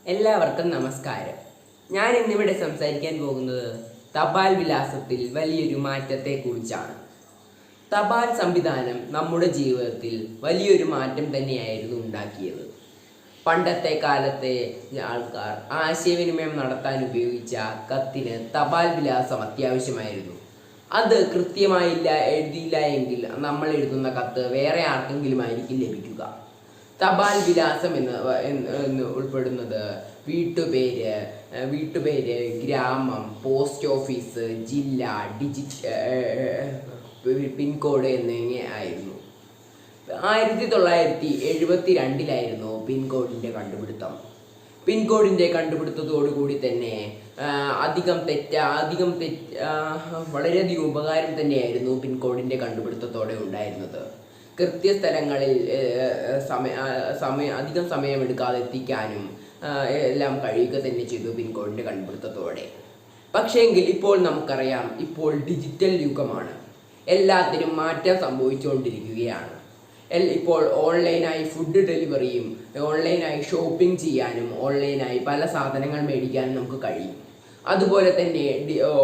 എല്ലാവർക്കും നമസ്കാരം. ഞാൻ ഇന്നിവിടെ സംസാരിക്കാൻ പോകുന്നത് തപാൽ വിലാസത്തിൽ വലിയൊരു മാറ്റത്തെക്കുറിച്ചാണ്. തപാൽ സംവിധാനം നമ്മുടെ ജീവിതത്തിൽ വലിയൊരു മാറ്റം തന്നെയായിരുന്നു ഉണ്ടാക്കിയത്. പണ്ടത്തെ കാലത്തെ ആൾക്കാർ ആശയവിനിമയം നടത്താൻ ഉപയോഗിച്ച കത്തിന് തപാൽ വിലാസം അത്യാവശ്യമായിരുന്നു. അത് കൃത്യമായില്ല എഴുതിയില്ല എങ്കിൽ നമ്മൾ എഴുതുന്ന കത്ത് വേറെ ആർക്കെങ്കിലും ആയിരിക്കും ലഭിക്കുക. തപാൽ വിലാസം എന്ന് ഉൾപ്പെടുന്നത് വീട്ടുപേര്, ഗ്രാമം, പോസ്റ്റ് ഓഫീസ്, ജില്ല, പിൻകോഡ് എന്നിങ്ങനെ ആയിരുന്നു. 1972 പിൻകോഡിൻ്റെ കണ്ടുപിടുത്തം. പിൻകോഡിൻ്റെ കണ്ടുപിടുത്തത്തോടു കൂടി തന്നെ വളരെയധികം ഉപകാരം തന്നെയായിരുന്നു പിൻകോഡിൻ്റെ കണ്ടുപിടുത്തത്തോടെ ഉണ്ടായിരുന്നത്. കൃത്യസ്ഥലങ്ങളിൽ അധികം സമയമെടുക്കാതെ എത്തിക്കാനും എല്ലാം കഴിയുക തന്നെ ചെയ്തു പിൻകോഡിൻ്റെ കണ്ടുപിടുത്തത്തോടെ. പക്ഷേങ്കിൽ ഇപ്പോൾ നമുക്കറിയാം, ഇപ്പോൾ ഡിജിറ്റൽ യുഗമാണ്. എല്ലാത്തിനും മാറ്റം സംഭവിച്ചുകൊണ്ടിരിക്കുകയാണ്. ഇപ്പോൾ ഓൺലൈനായി ഫുഡ് ഡെലിവറിയും ഓൺലൈനായി ഷോപ്പിംഗ് ചെയ്യാനും ഓൺലൈനായി പല സാധനങ്ങൾ മേടിക്കാനും നമുക്ക് കഴിയും. അതുപോലെ തന്നെ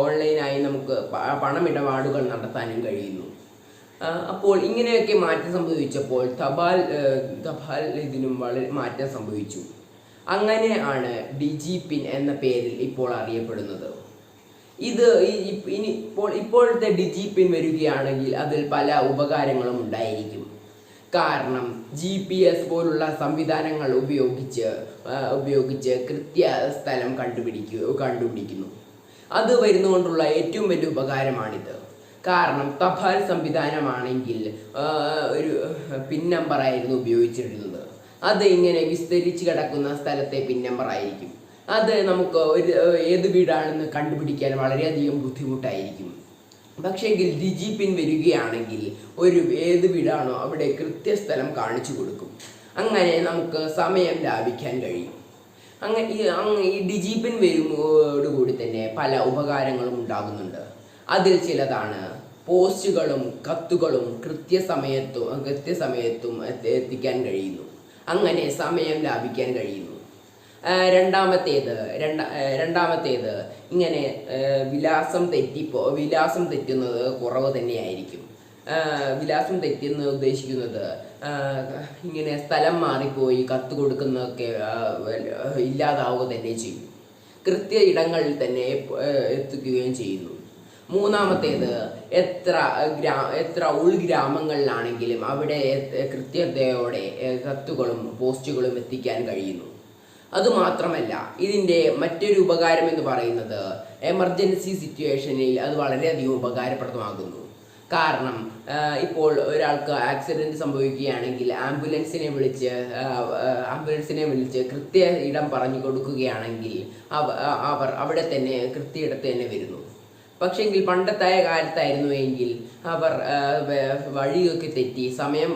ഓൺലൈനായി നമുക്ക് പണമിടപാടുകൾ നടത്താനും കഴിയുന്നു. അപ്പോൾ ഇങ്ങനെയൊക്കെ മാറ്റം സംഭവിച്ചപ്പോൾ തപാൽ ഇതിനും വളരെ മാറ്റം സംഭവിച്ചു. അങ്ങനെയാണ് ഡിജിപിൻ എന്ന പേരിൽ ഇപ്പോൾ അറിയപ്പെടുന്നത്. ഇപ്പോഴത്തെ ഡിജിപിൻ വരികയാണെങ്കിൽ അതിൽ പല ഉപകാരങ്ങളും ഉണ്ടായിരിക്കും. കാരണം GPS പോലുള്ള സംവിധാനങ്ങൾ ഉപയോഗിച്ച് കൃത്യ സ്ഥലം കണ്ടുപിടിക്കുന്നു. അത് വരുന്നതുകൊണ്ടുള്ള ഏറ്റവും വലിയ ഉപകാരമാണിത്. കാരണം തപാൽ സംവിധാനമാണെങ്കിൽ ഒരു പിൻ നമ്പറായിരുന്നു ഉപയോഗിച്ചിരുന്നത്. അത് ഇങ്ങനെ വിസ്തരിച്ച് കിടക്കുന്ന സ്ഥലത്തെ പിൻ നമ്പർ ആയിരിക്കും. അത് നമുക്ക് ഏത് വീടാണെന്ന് കണ്ടുപിടിക്കാൻ വളരെയധികം ബുദ്ധിമുട്ടായിരിക്കും. പക്ഷേങ്കിൽ ഡിജിപിൻ വരികയാണെങ്കിൽ ഏത് വീടാണോ അവിടെ കൃത്യസ്ഥലം കാണിച്ചു കൊടുക്കും. അങ്ങനെ നമുക്ക് സമയം ലാഭിക്കാൻ കഴിയും. ഈ ഡിജിപിൻ വരുന്നതോടുകൂടി തന്നെ പല ഉപകാരങ്ങളും ഉണ്ടാകുന്നുണ്ട്. അതിൽ ചിലതാണ് പോസ്റ്റുകളും കത്തുകളും കൃത്യസമയത്തും എത്തിക്കാൻ കഴിയുന്നു. അങ്ങനെ സമയം ലാഭിക്കാൻ കഴിയുന്നു. രണ്ടാമത്തേത് ഇങ്ങനെ വിലാസം തെറ്റുന്നത് കുറവ് തന്നെയായിരിക്കും. വിലാസം തെറ്റെന്ന് ഉദ്ദേശിക്കുന്നത് ഇങ്ങനെ സ്ഥലം മാറിപ്പോയി കത്ത് കൊടുക്കുന്നതൊക്കെ ഇല്ലാതാവുക തന്നെ ചെയ്യും. കൃത്യ ഇടങ്ങളിൽ തന്നെ എത്തിക്കുകയും ചെയ്യുന്നു. മൂന്നാമത്തേത് എത്ര ഉൾഗ്രാമങ്ങളിലാണെങ്കിലും അവിടെ കൃത്യതയോടെ കത്തുകളും പോസ്റ്റുകളും എത്തിക്കാൻ കഴിയുന്നു. അതുമാത്രമല്ല, ഇതിൻ്റെ മറ്റൊരു ഉപകാരം എന്ന് പറയുന്നത് എമർജൻസി സിറ്റുവേഷനിൽ അത് വളരെയധികം ഉപകാരപ്രദമാകുന്നു. കാരണം ഇപ്പോൾ ഒരാൾക്ക് ആക്സിഡൻറ്റ് സംഭവിക്കുകയാണെങ്കിൽ ആംബുലൻസിനെ വിളിച്ച് കൃത്യ ഇടം പറഞ്ഞു കൊടുക്കുകയാണെങ്കിൽ അവർ അവിടെ തന്നെ കൃത്യയിടത്ത് തന്നെ വരുന്നു. പക്ഷെങ്കിൽ പണ്ടത്തെ കാലത്തായിരുന്നുവെങ്കിൽ അവർ വഴിയൊക്കെ തെറ്റി സമയം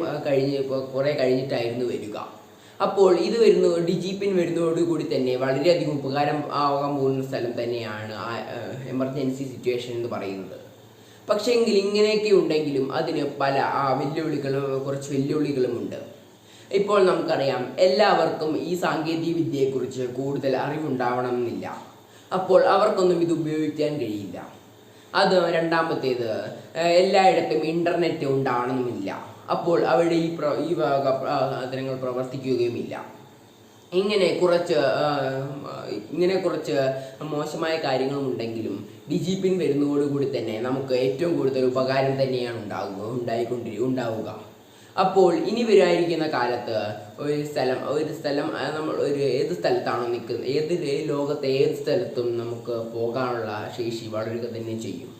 കുറേ കഴിഞ്ഞിട്ടായിരുന്നു വരിക. അപ്പോൾ ഡിജിപിൻ വരുന്നതോടുകൂടി തന്നെ വളരെയധികം ഉപകാരം ആകാൻ പോകുന്ന സ്ഥലം തന്നെയാണ് എമർജൻസി സിറ്റുവേഷൻ എന്ന് പറയുന്നത്. പക്ഷേങ്കിൽ ഇങ്ങനെയൊക്കെ ഉണ്ടെങ്കിലും അതിന് പല കുറച്ച് വെല്ലുവിളികളുമുണ്ട്. ഇപ്പോൾ നമുക്കറിയാം, എല്ലാവർക്കും ഈ സാങ്കേതിക വിദ്യയെക്കുറിച്ച് കൂടുതൽ അറിവുണ്ടാവണമെന്നില്ല. അപ്പോൾ അവർക്കൊന്നും ഇത് ഉപയോഗിക്കാൻ കഴിയില്ല. അത് രണ്ടാമത്തേത്, എല്ലായിടത്തും ഇൻ്റർനെറ്റ് ഉണ്ടാവണമെന്നില്ല. അപ്പോൾ അവിടെ ഈ വക സാധനങ്ങൾ പ്രവർത്തിക്കുകയുമില്ല. ഇങ്ങനെ കുറച്ച് മോശമായ കാര്യങ്ങളും ഉണ്ടെങ്കിലും ഡിജിപിൻ വരുന്നതോടുകൂടി തന്നെ നമുക്ക് ഏറ്റവും കൂടുതൽ ഉപകാരം തന്നെയാണ് ഉണ്ടാവുക. അപ്പോൾ ഇനി വരാനിരിക്കുന്ന കാലത്ത് ഒരു സ്ഥലം നമ്മൾ ഏത് സ്ഥലത്താണോ നിൽക്കുന്നത്, ലോകത്തെ ഏത് സ്ഥലത്തും നമുക്ക് പോകാനുള്ള ശേഷി വളരുക തന്നെ ചെയ്യും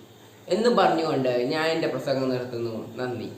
എന്ന് പറഞ്ഞുകൊണ്ട് ഞാൻ എൻ്റെ പ്രസംഗം നിർത്തുന്നു. നന്ദി.